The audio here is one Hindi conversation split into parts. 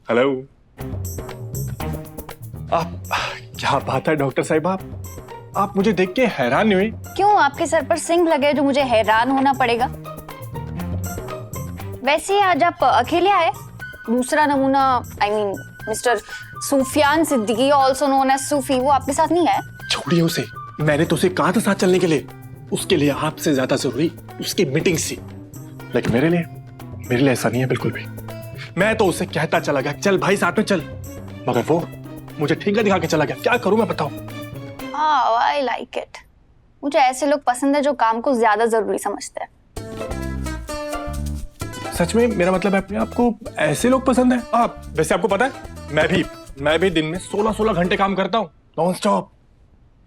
हेलो। आप क्या बात है डॉक्टर साहिबा, आप मुझे देख के हैरान नहीं हुई? क्यों, आपके सर पर सिंह लगे जो मुझे हैरान होना पड़ेगा? वैसे ही आज आप अकेले आए। दूसरा नमूना I mean mister Sufiyan Siddiqui also known as Sufi, वो आपके साथ नहीं आया? छोड़िए उसे, मैंने तो उसे कहा था साथ चलने के लिए। उसके लिए आपसे ज्यादा जरूरी उसकी मीटिंग थी, लेकिन मेरे लिए ऐसा नहीं है बिल्कुल भी। मैं तो उसे कहता चला गया चल भाई साथ में चल, मगर वो मुझे ठेंगा दिखा के चला गया। क्या करूं मैं बताओ? I like it. मुझे ऐसे लोग पसंद है जो काम को ज्यादा जरूरी समझते हैं। सच में, मेरा मतलब है अपने आप को ऐसे लोग पसंद है। आप वैसे आपको पता है मैं भी दिन में 16-16 घंटे काम करता हूँ नॉन स्टॉप।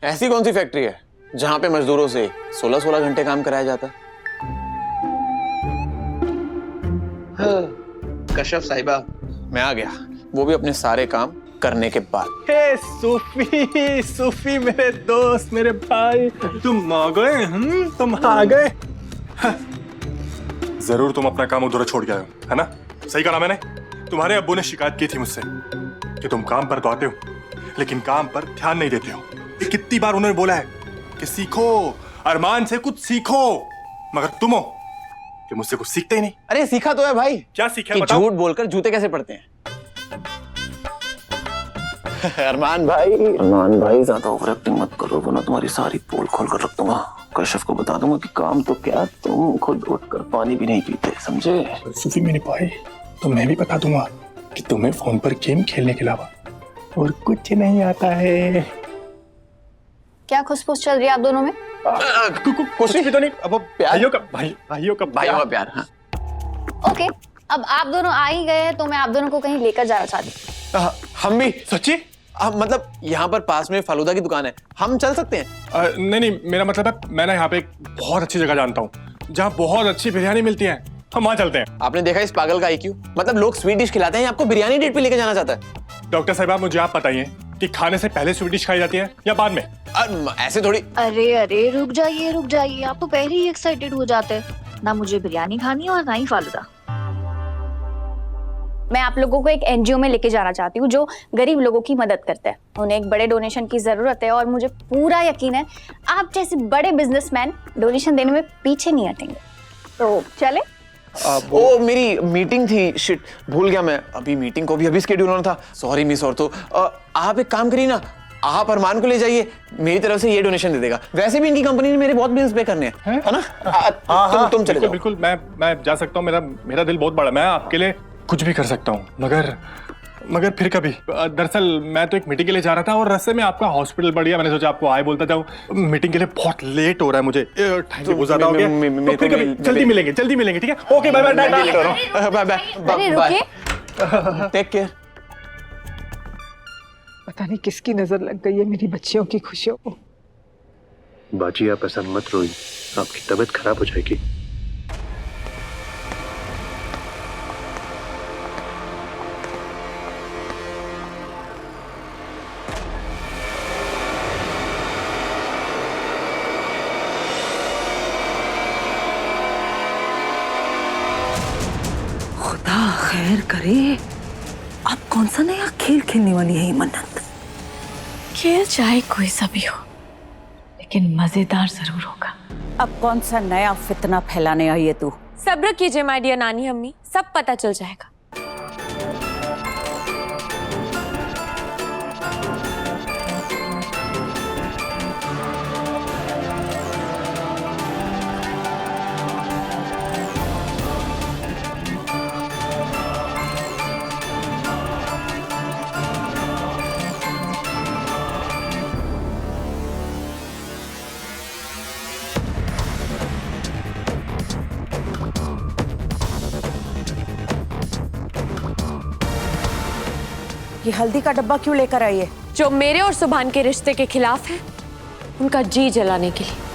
ऐसी कौन सी फैक्ट्री है जहां पे मजदूरों से 16-16 घंटे काम कराया जाता है? कशफ साहिबा, मैं आ गया, वो भी अपने सारे काम करने के बाद। हे सूफी मेरे दोस्त, मेरे भाई, तुम आ गए। तुम आ गए। जरूर तुम अपना काम उधर छोड़ के आए हो, है ना? सही कहा मैंने? तुम्हारे अब्बू ने शिकायत की थी मुझसे कि तुम काम पर तो आते हो लेकिन काम पर ध्यान नहीं देते हो। कितनी बार उन्होंने बोला है कि सीखो, अरमान से कुछ सीखो, मगर तुम हो कि मुझसे कुछ सीखते ही नहीं। अरे सीखा तो है भाई। क्या सीखा कि बताओ? झूठ बोलकर जूते कैसे पड़ते हैं। अरमान भाई ज्यादा ओवर एक्टिंग मत करो वरना तुम्हारी सारी पोल खोल कर रख दूंगा। कश्यप को बता दूंगा कि काम तो क्या तुम खुद उठकर पानी भी नहीं पीते, समझे? सूफी मेरे भाई, तो मैं भी बता दूंगा कि तुम्हें फोन पर गेम खेलने के अलावा और कुछ नहीं आता है। क्या खुशफुश चल रही है आप दोनों में? कुछ भी तो नहीं। अब भाइयों का प्यार। हाँ। ओके, अब आप दोनों आ ही गए हैं तो मैं आप दोनों को कहीं लेकर जाना चाहती हूँ। हम भी। सच्ची? मतलब यहाँ पर पास में फालूदा की दुकान है, हम चल सकते हैं? नहीं, मेरा मतलब है मैं ना यहाँ पे एक बहुत अच्छी जगह जानता हूँ जहाँ बहुत अच्छी बिरयानी मिलती है, हम वहाँ चलते हैं। आपने देखा इस पागल का आईक्यू? मतलब लोग स्वीट डिश खिलाते हैं, आपको बिरयानी डेट पे लेके जाना चाहता है। डॉक्टर साहिबा, मुझे आप बताइए कि खाने से पहले स्वीट डिश खाई जाती है या बाद में? ऐसे थोड़ी। अरे रुक जाइए, आप तो पहले ही एक्साइटेड हो जाते हैं। ना मुझे बिरयानी खानी है और ना ही फालूदा। मैं आप लोगों को एक एनजीओ में लेके जाना चाहती हूँ जो गरीब लोगों की मदद करते हैं। उन्हें एक बड़े डोनेशन की जरूरत है और मुझे पूरा यकीन है आप जैसे बड़े बिजनेसमैन डोनेशन देने में पीछे नहीं हटेंगे। तो चले? ओ मेरी मीटिंग थी, शिट भूल गया मैं। अभी मीटिंग को भी अभी स्केड्यूल होना था, सॉरी मिस। और तो आप एक काम करिए ना, आप अरमान को ले जाइए, मेरी तरफ से ये डोनेशन दे देगा। वैसे भी इनकी कंपनी ने मेरे बहुत बिल्स पे करने हैं, है ना? तुम चले जाओ। बिल्कुल, मैं जा सकता हूँ। मेरा दिल बहुत बड़ा, मैं आपके लिए कुछ भी कर सकता हूँ, मगर फिर कभी। दरअसल मैं तो एक मीटिंग के लिए जा रहा था और रास्ते में आपका हॉस्पिटल बढ़ गया। मैंने सोचा आपको हाय बोलता जाऊँ। मीटिंग के लिए बहुत लेट हो रहा है मुझे, टाइम भी बहुत ज्यादा हो गया। तो फिर कभी जल्दी मिलेंगे, ठीक है? Okay, bye bye. Take care. पता नहीं किसकी नजर लग गई है मेरी बच्चियों की खुशियों को। बाजी आप ऐसा मत रोइए, आपकी तबीयत खराब हो जाएगी। खुदा खैर करे, अब कौन सा नया खेल खेलने वाली है ये मन्नत? खेल चाहे कोई सा भी हो लेकिन मजेदार जरूर होगा। अब कौन सा नया फितना फैलाने आई है तू? सब्र कीजिए माय डियर नानी अम्मी, सब पता चल जाएगा। ये हल्दी का डब्बा क्यों लेकर आई है? जो मेरे और सुभान के रिश्ते के खिलाफ है, उनका जी जलाने के लिए।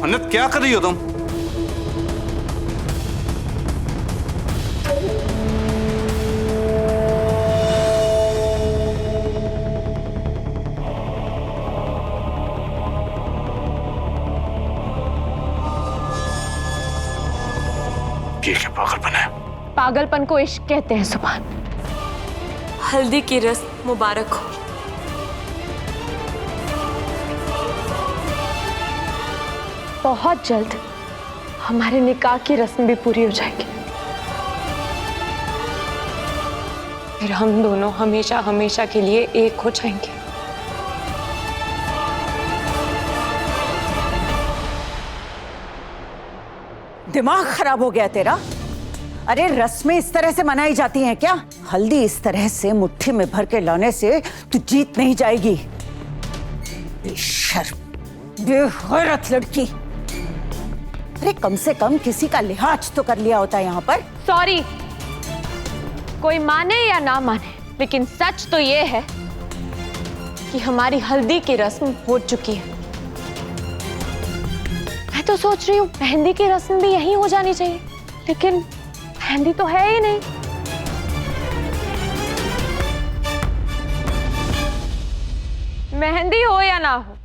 मन्नत क्या कर रही हो तुम? ये क्या पागलपन है? पागलपन को इश्क कहते हैं सुभान। हल्दी की रस्म मुबारक हो। बहुत जल्द हमारे निकाह की रस्म भी पूरी हो जाएगी। फिर हम दोनों हमेशा हमेशा के लिए एक हो जाएंगे। दिमाग खराब हो गया तेरा? अरे रस्में इस तरह से मनाई जाती हैं क्या? हल्दी इस तरह से मुट्ठी में भर के लाने से तू जीत नहीं जाएगी। बेशर्म, बेगैरत लड़की। अरे कम से कम किसी का लिहाज तो कर लिया होता है यहाँ पर। सॉरी, कोई माने या ना माने, लेकिन सच तो ये है कि हमारी हल्दी की रस्म हो चुकी है। मैं तो सोच रही हूँ मेहंदी की रस्म भी यहीं हो जानी चाहिए, लेकिन मेहंदी तो है ही नहीं। मेहंदी हो या ना हो,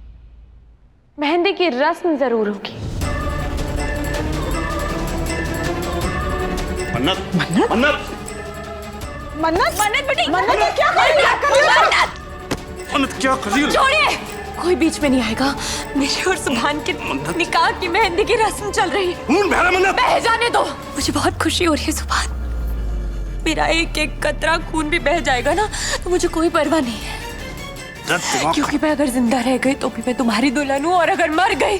मेहंदी की रस्म जरूर होगी। मन्नत, मन्नत, मन्नत, मन्नत, मन्नत बेटी, मन्नत क्या कर रही है? मन्नत क्या कर रही हो? छोड़िए, कोई बीच में नहीं आएगा। मेरे और सुभान के निकाह की मेहंदी की रस्म चल रही है। खून बह रहा मन्नत। बह जाने दो, मुझे बहुत खुशी हो रही है सुभान। मेरा एक एक कतरा खून भी बह जाएगा ना तो मुझे कोई परवाह नहीं है, क्योंकि मैं अगर जिंदा रह गई तो भी मैं तुम्हारी दुल्हन हूँ, और अगर मर गई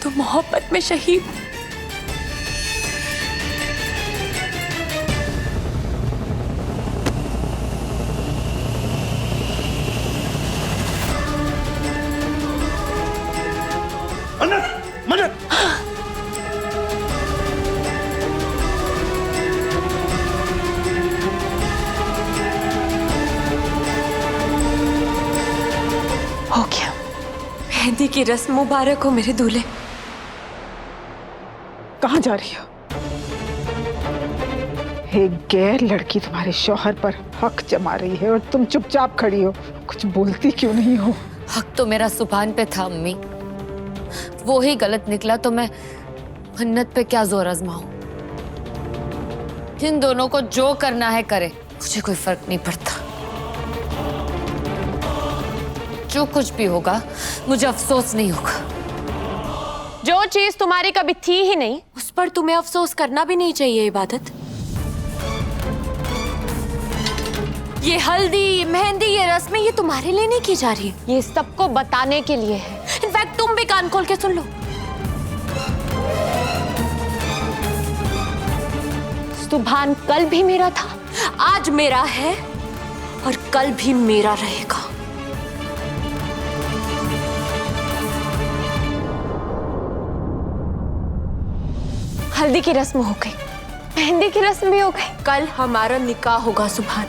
तो मोहब्बत में शहीद। मन्नत, मन्नत, हो गया, मेहंदी की रस्म मुबारक हो मेरे दूल्हे। कहाँ जा रही हो? एक गैर लड़की तुम्हारे शौहर पर हक जमा रही है और तुम चुपचाप खड़ी हो, कुछ बोलती क्यों नहीं हो? हक तो मेरा सुभान पे था अम्मी, वो ही गलत निकला तो मैं मन्नत पे क्या जोर आजमाऊं। इन दोनों को जो करना है करे, मुझे कोई फर्क नहीं पड़ता। जो कुछ भी होगा मुझे अफसोस नहीं होगा। जो चीज तुम्हारी कभी थी ही नहीं उस पर तुम्हें अफसोस करना भी नहीं चाहिए। इबादत, ये हल्दी, ये मेहंदी, ये रस्में, ये तुम्हारे लिए नहीं की जा रही है, ये सबको बताने के लिए है। इनफैक्ट तुम भी कान खोल के सुन लो। सुभान कल भी मेरा था, आज मेरा है और कल भी मेरा रहेगा। हल्दी की रस्म हो गई, मेहंदी की रस्म भी हो गई, कल हमारा निकाह होगा सुभान।